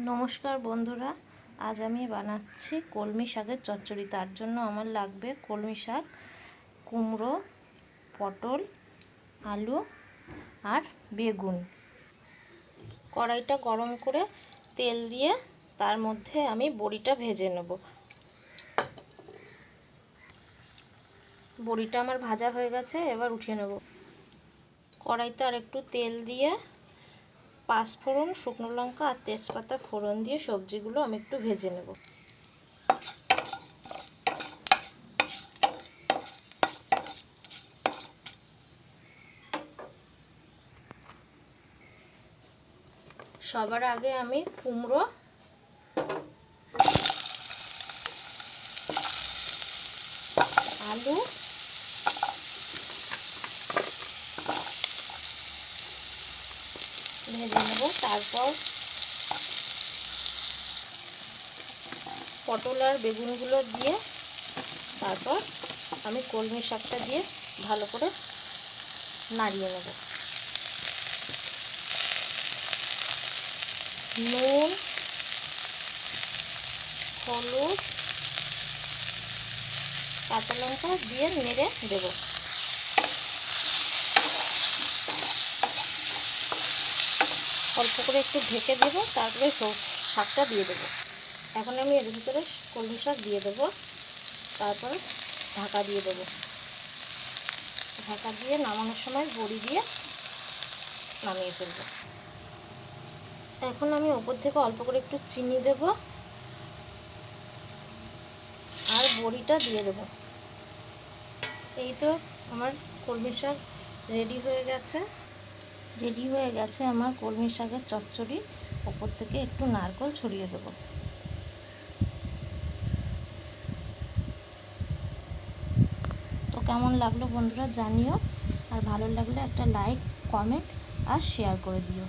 নমস্কার বন্ধুরা, আজ আমি বানাচ্ছি কলমি শাকের চচ্চড়ি। তার জন্য আমার লাগবে কলমি শাক, কুমড়ো, পটল, আলু আর বেগুন। কড়াইটা গরম করে তেল দিয়ে তার মধ্যে আমি বড়িটা ভেজে নেব। বড়িটা আমার ভাজা হয়ে গেছে, এবার উঠিয়ে নেব। কড়াইতে আর একটু তেল দিয়ে পাঁচফোড়ন, শুকনো লঙ্কা আর তেজপাতা ফোড়ন দিয়ে সবজিগুলো আমি একটু ভেজে নেব। সবার আগে আমি কুমড়ো, আলু, ভেজে নেব। তারপর পটল আর বেগুনগুলো দিয়ে তারপর আমি কলমি শাকটা দিয়ে ভালো করে নাড়িয়ে নেব। নুন, হলুদ, কাঁচা লঙ্কা দিয়ে নেড়ে দেব। অল্প করে একটু ঢেকে দেব, তারপরে শাকটা দিয়ে দেব। এখন আমি এর ভিতরে কলমি শাক দিয়ে দেব, তারপরে ঢাকা দিয়ে দেব। ঢাকা দিয়ে নামানোর সময় বড়ি দিয়ে নামিয়ে ফেলব। এখন আমি ওপর থেকে অল্প করে একটু চিনি দেব আর বড়িটা দিয়ে দেব। এই তো আমার কলমি শাক রেডি হয়ে গেছে আমার কলমি শাকের চচ্চড়ি। ওপর থেকে একটু নারকেল ছড়িয়ে দেব। তো কেমন লাগলো বন্ধুরা জানিও, আর ভালো লাগলে একটা লাইক, কমেন্ট আর শেয়ার করে দিও।